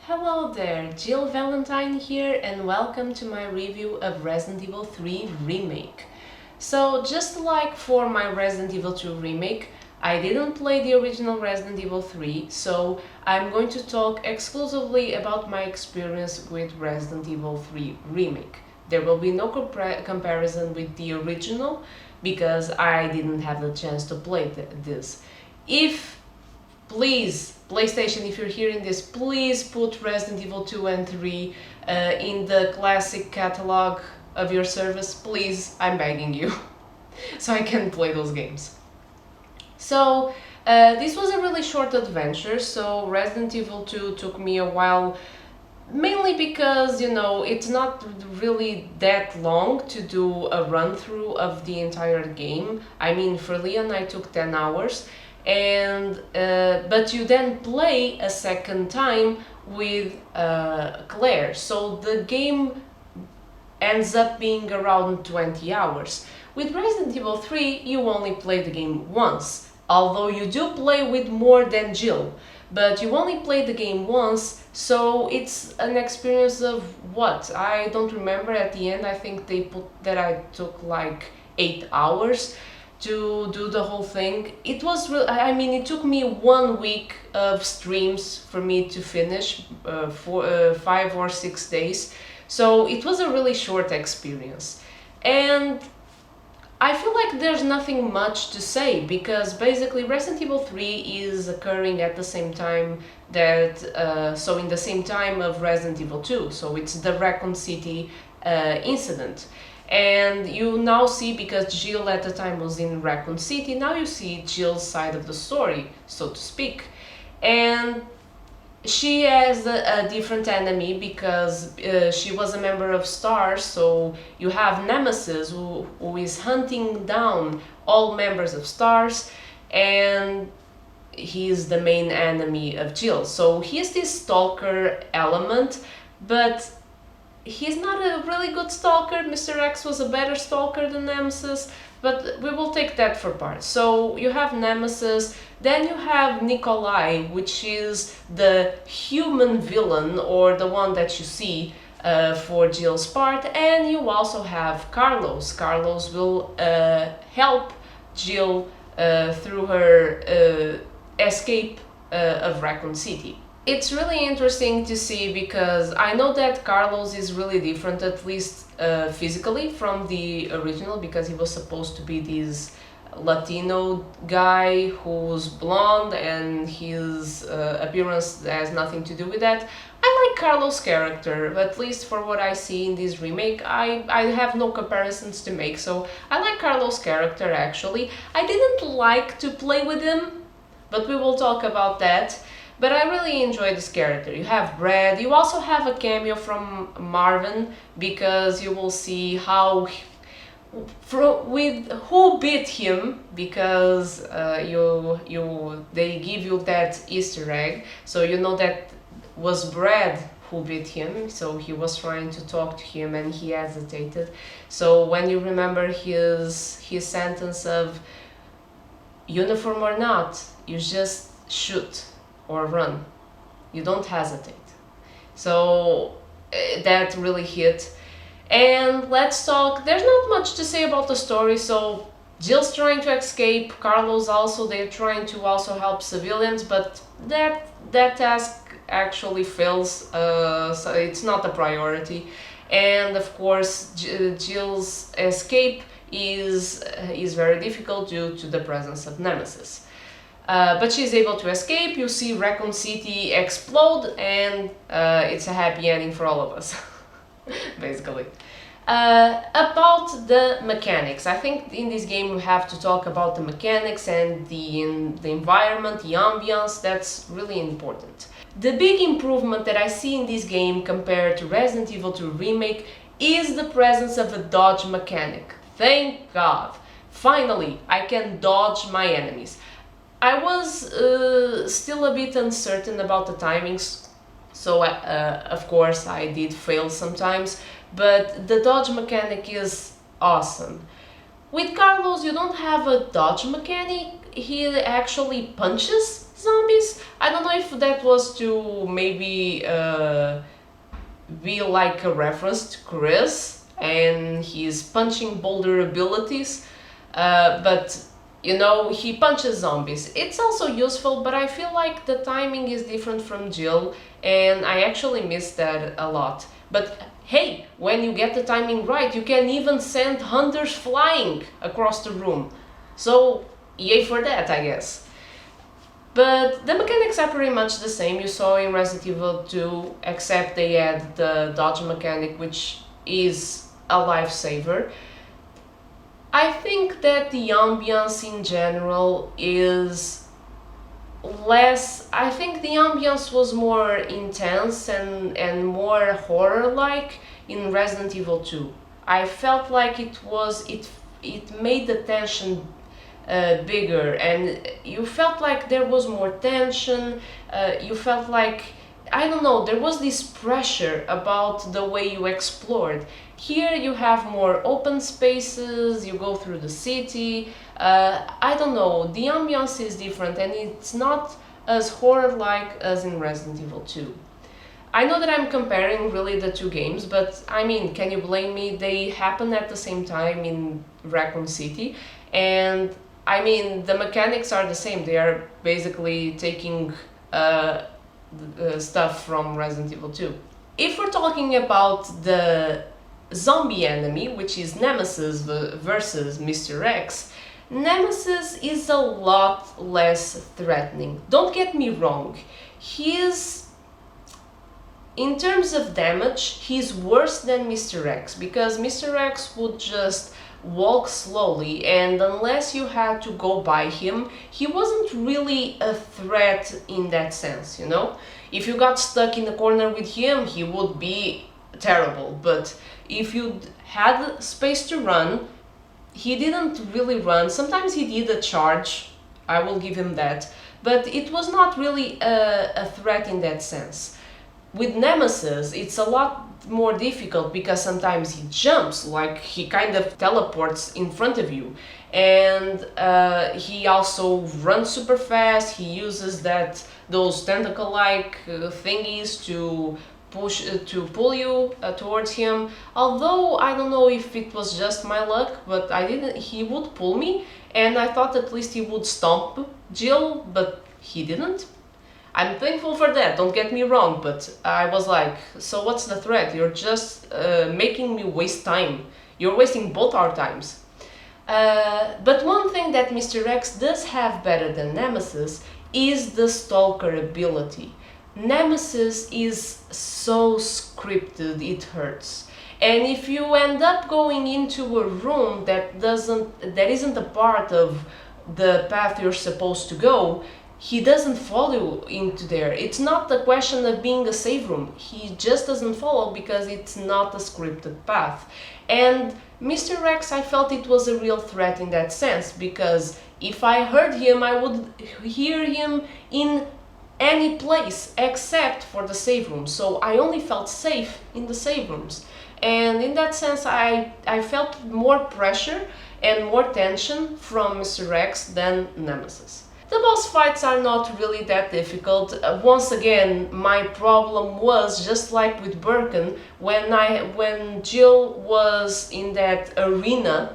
Hello there, Jill Valentine here and welcome to my review of Resident Evil 3 Remake. So just like for my Resident Evil 2 Remake, I didn't play the original Resident Evil 3, so I'm going to talk exclusively about my experience with Resident Evil 3 Remake. There will be no comparison with the original because I didn't have the chance to play this. Please, PlayStation, if you're hearing this, please put Resident Evil 2 and 3 in the classic catalog of your service. Please, I'm begging you, so I can play those games. So, this was a really short adventure, so Resident Evil 2 took me a while, mainly because, it's not really that long to do a run-through of the entire game. I mean, for Leon I took 10 hours, but you then play a second time with Claire, so the game ends up being around 20 hours. With Resident Evil 3 you only play the game once, although you do play with more than Jill, but you only play the game once, so it's an experience of what? I don't remember. At the end I think they put that I took like 8 hours to do the whole thing. It was it took me 1 week of streams for me to finish, 5 or 6 days, so it was a really short experience. And I feel like there's nothing much to say because basically Resident Evil 3 is occurring at the same time that, in the same time of Resident Evil 2, so it's the Raccoon City incident. And you now see, because Jill at the time was in Raccoon City, now you see Jill's side of the story, so to speak. And she has a different enemy because she was a member of STARS, so you have Nemesis who is hunting down all members of STARS, and he's the main enemy of Jill. So he's this stalker element, but he's not a really good stalker. Mr. X was a better stalker than Nemesis, but we will take that for part. So you have Nemesis, then you have Nikolai, which is the human villain, or the one that you see for Jill's part, and you also have Carlos. Carlos will help Jill through her escape of Raccoon City. It's really interesting to see because I know that Carlos is really different, at least physically, from the original, because he was supposed to be this Latino guy who's blonde and his appearance has nothing to do with that. I like Carlo's character, at least for what I see in this remake. I have no comparisons to make, so I like Carlo's character actually. I didn't like to play with him, but we will talk about that. But I really enjoy this character. You have Brad, you also have a cameo from Marvin, because you will see how, with who beat him, because they give you that Easter egg, so you know that was Brad who beat him, so he was trying to talk to him and he hesitated. So when you remember his sentence of uniform or not, you just shoot or run, you don't hesitate. So that really hit. And let's talk, there's not much to say about the story. So Jill's trying to escape, Carlos also, they're trying to also help civilians, but that task actually fails, so it's not a priority. And of course Jill's escape is very difficult due to the presence of Nemesis. But she's able to escape, you see Raccoon City explode, and it's a happy ending for all of us, basically. About the mechanics, I think in this game we have to talk about the mechanics and the environment, the ambience. That's really important. The big improvement that I see in this game compared to Resident Evil 2 Remake is the presence of a dodge mechanic. Thank God! Finally, I can dodge my enemies. I was still a bit uncertain about the timings, so of course I did fail sometimes, but the dodge mechanic is awesome. With Carlos you don't have a dodge mechanic, he actually punches, zombies. I don't know if that was to maybe be like a reference to Chris and his punching boulder abilities, but you know, he punches zombies. It's also useful, but I feel like the timing is different from Jill, and I actually miss that a lot. But hey, when you get the timing right, you can even send hunters flying across the room. So, yay for that, I guess. But the mechanics are pretty much the same you saw in Resident Evil 2, except they add the dodge mechanic, which is a lifesaver. I think that the ambience in general is less. I think the ambience was more intense and more horror-like in Resident Evil 2. I felt like it made the tension bigger, and you felt like there was more tension. You felt like, I don't know, there was this pressure about the way you explored. Here you have more open spaces, you go through the city. I don't know, the ambiance is different and it's not as horror-like as in Resident Evil 2. I know that I'm comparing really the two games, but I mean, can you blame me? They happen at the same time in Raccoon City, and I mean, the mechanics are the same. They are basically taking stuff from Resident Evil 2. If we're talking about the zombie enemy, which is Nemesis versus Mr. X, Nemesis is a lot less threatening. Don't get me wrong, in terms of damage, he's worse than Mr. X, because Mr. X would just walk slowly, and unless you had to go by him, he wasn't really a threat in that sense, you know? If you got stuck in the corner with him, he would be terrible, but if you had space to run, he didn't really run. Sometimes he did a charge, I will give him that, but it was not really a threat in that sense. With Nemesis, it's a lot more difficult because sometimes he jumps, like he kind of teleports in front of you, and he also runs super fast. He uses those tentacle-like thingies to pull you towards him. Although I don't know if it was just my luck, but he would pull me, and I thought at least he would stomp Jill, but he didn't. I'm thankful for that, don't get me wrong, but I was like, so what's the threat? You're just making me waste time. You're wasting both our times. But one thing that Mr. X does have better than Nemesis is the Stalker ability. Nemesis is so scripted, it hurts. And if you end up going into a room that isn't a part of the path you're supposed to go, he doesn't follow into there. It's not the question of being a save room. He just doesn't follow because it's not a scripted path. And Mr. X, I felt it was a real threat in that sense, because if I heard him, I would hear him in any place except for the save room. So I only felt safe in the save rooms. And in that sense, I felt more pressure and more tension from Mr. X than Nemesis. The boss fights are not really that difficult. Once again, my problem was just like with Birkin, when Jill was in that arena,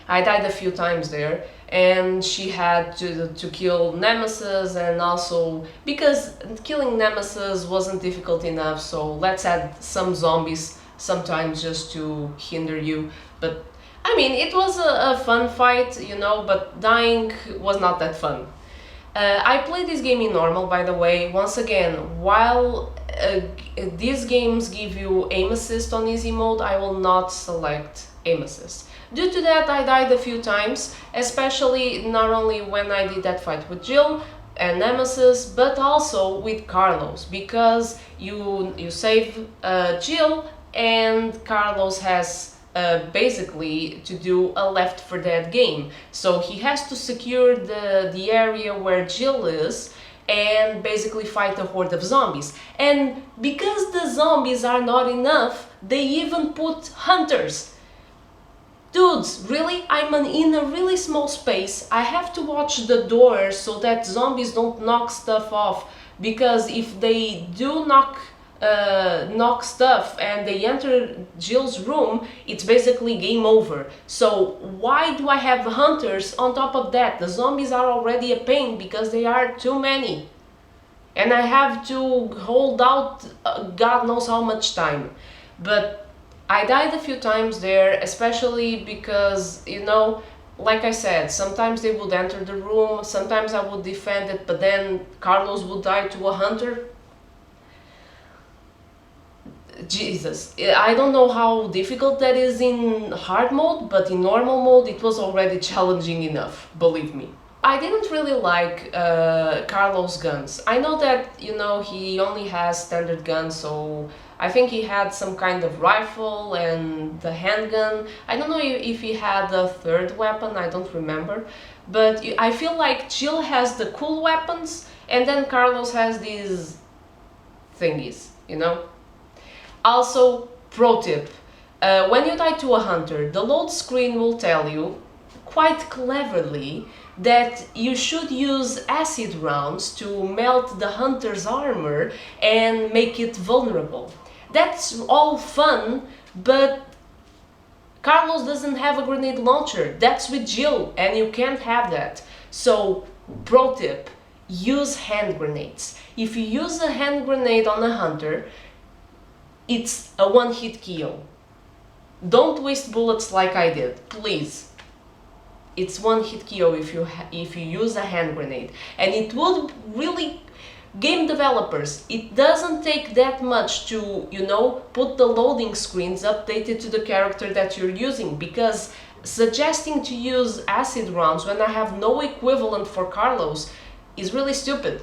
I died a few times there, and she had to kill Nemesis, and also because killing Nemesis wasn't difficult enough, so let's add some zombies sometimes just to hinder you. But I mean, it was a fun fight, you know, but dying was not that fun. I played this game in normal, by the way. Once again, while these games give you aim assist on easy mode, I will not select aim assist. Due to that, I died a few times, especially not only when I did that fight with Jill and Nemesis, but also with Carlo's, because you save Jill, and Carlo's has basically to do a Left 4 Dead game. So he has to secure the area where Jill is and basically fight a horde of zombies. And because the zombies are not enough, they even put hunters. Dudes, really? In a really small space. I have to watch the door so that zombies don't knock stuff off. Because if they do knock stuff and they enter Jill's room, it's basically game over. So why do I have hunters on top of that? The zombies are already a pain because they are too many. And I have to hold out God knows how much time. But I died a few times there, especially because, like I said, sometimes they would enter the room, sometimes I would defend it, but then Carlos would die to a hunter. Jesus, I don't know how difficult that is in hard mode, but in normal mode it was already challenging enough, believe me. I didn't really like Carlos' guns. I know that, he only has standard guns, so I think he had some kind of rifle and the handgun. I don't know if he had a third weapon, I don't remember. But I feel like Jill has the cool weapons, and then Carlos has these thingies, Also, pro tip. When you die to a hunter, the load screen will tell you, quite cleverly, that you should use acid rounds to melt the hunter's armor and make it vulnerable. That's all fun, but Carlos doesn't have a grenade launcher. That's with Jill, and you can't have that. So, pro tip, use hand grenades. If you use a hand grenade on a hunter, it's a one-hit kill. Don't waste bullets like I did, please. It's one-hit KO if you use a hand grenade, and it would really, game developers, it doesn't take that much to put the loading screens updated to the character that you're using, because suggesting to use acid rounds when I have no equivalent for Carlos is really stupid.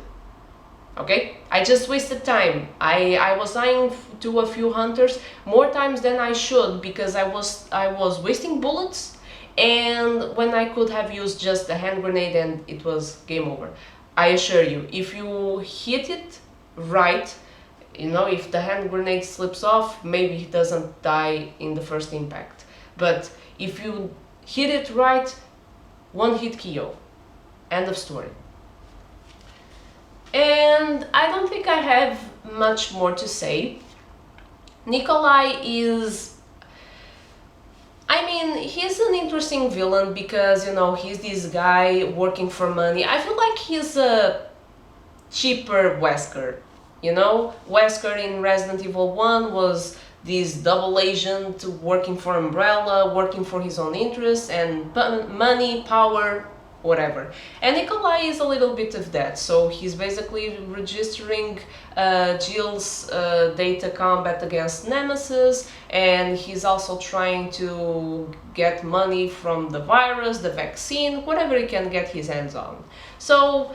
Okay, I just wasted time. I was dying to a few hunters more times than I should because I was wasting bullets. And when I could have used just a hand grenade and it was game over. I assure you, if you hit it right, if the hand grenade slips off, maybe he doesn't die in the first impact. But if you hit it right, one hit KO. End of story. And I don't think I have much more to say. Nikolai is... he's an interesting villain because, he's this guy working for money. I feel like he's a cheaper Wesker, Wesker in Resident Evil 1 was this double agent working for Umbrella, working for his own interests and money, power, whatever. And Nikolai is a little bit of that, so he's basically registering Jill's data combat against Nemesis, and he's also trying to get money from the virus, the vaccine, whatever he can get his hands on. So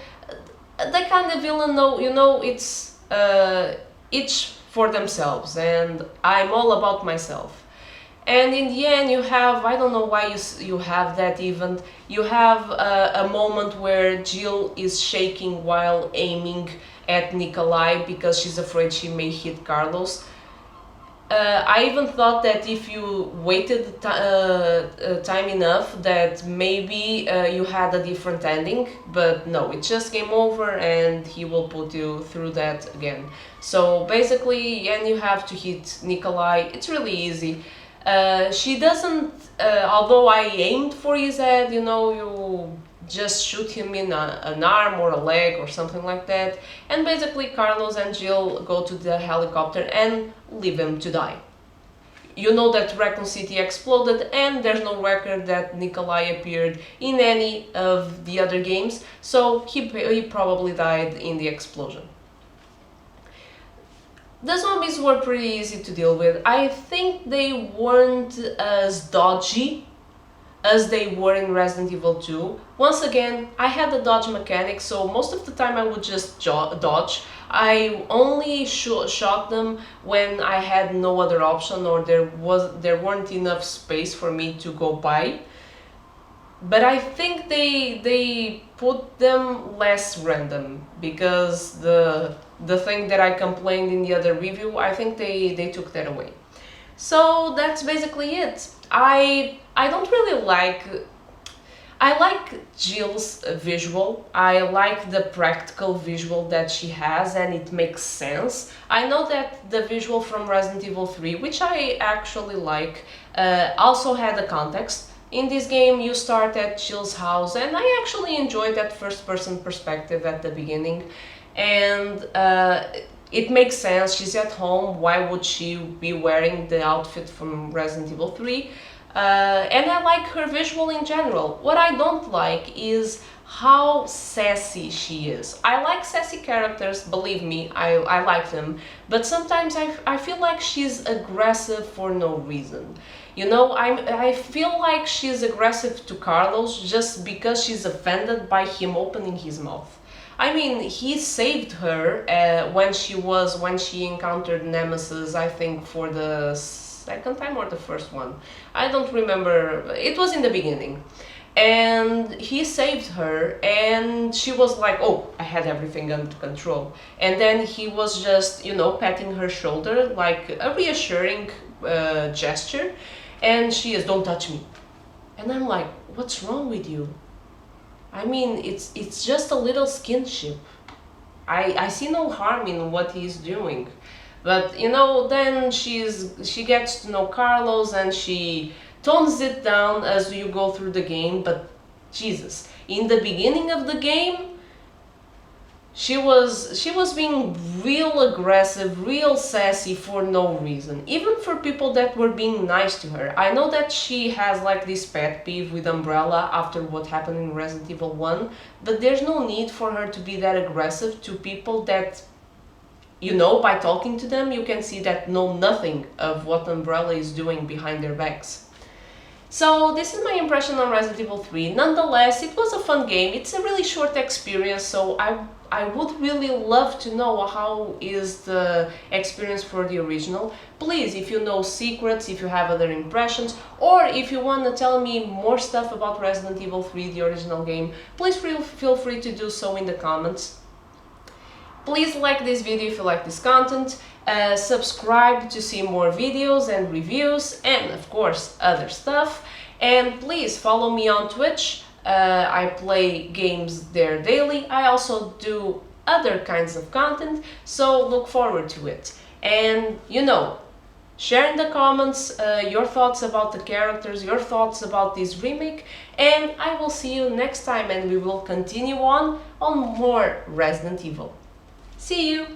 that kind of villain, it's each for themselves, and I'm all about myself. And in the end you have, I don't know why you have that event, you have a moment where Jill is shaking while aiming at Nikolai because she's afraid she may hit Carlos. I even thought that if you waited time enough that maybe you had a different ending, but no, it's just game over and he will put you through that again. So basically, and you have to hit Nikolai, it's really easy. She doesn't, although I aimed for his head, you just shoot him in an arm or a leg or something like that, and basically Carlos and Jill go to the helicopter and leave him to die. You know that Raccoon City exploded and there's no record that Nikolai appeared in any of the other games, so he probably died in the explosion. The zombies were pretty easy to deal with. I think they weren't as dodgy as they were in Resident Evil 2. Once again, I had the dodge mechanic, so most of the time I would just dodge. I only shot them when I had no other option or there weren't enough space for me to go by. But I think they put them less random, because the thing that I complained in the other review, I think they took that away. So that's basically it. I don't really like. I like Jill's visual. I like the practical visual that she has, and it makes sense. I know that the visual from Resident Evil 3, which I actually like, also had a context. In this game, you start at Jill's house, and I actually enjoyed that first person perspective at the beginning. And it makes sense. She's at home. Why would she be wearing the outfit from Resident Evil 3? And I like her visual in general. What I don't like is how sassy she is. I like sassy characters, believe me, I like them, but sometimes I feel like she's aggressive for no reason. You know, I feel like she's aggressive to Carlos just because she's offended by him opening his mouth. I mean, he saved her when she encountered Nemesis, I think for the second time or the first one. I don't remember. It was in the beginning. And he saved her, and she was like, oh, I had everything under control. And then he was just, you know, patting her shoulder like a reassuring gesture. And she is, don't touch me. And I'm like, what's wrong with you? I mean, it's just a little skinship. I see no harm in what he's doing. But you know, then she gets to know Carlos and she tones it down as you go through the game. But Jesus, in the beginning of the game, she was being real aggressive, real sassy for no reason, even for people that were being nice to her. I know that she has like this pet peeve with Umbrella after what happened in Resident Evil 1, but there's no need for her to be that aggressive to people that, you know, by talking to them, you can see that know nothing of what Umbrella is doing behind their backs. So this is my impression on Resident Evil 3. Nonetheless, it was a fun game. It's a really short experience, so I would really love to know how is the experience for the original. Please, if you know secrets, if you have other impressions, or if you want to tell me more stuff about Resident Evil 3, the original game, please feel free to do so in the comments. Please like this video if you like this content, subscribe to see more videos and reviews, and of course other stuff, and please follow me on Twitch. I play games there daily. I also do other kinds of content, so look forward to it. And you know, share in the comments your thoughts about the characters, your thoughts about this remake, and I will see you next time, and we will continue on more Resident Evil. See you!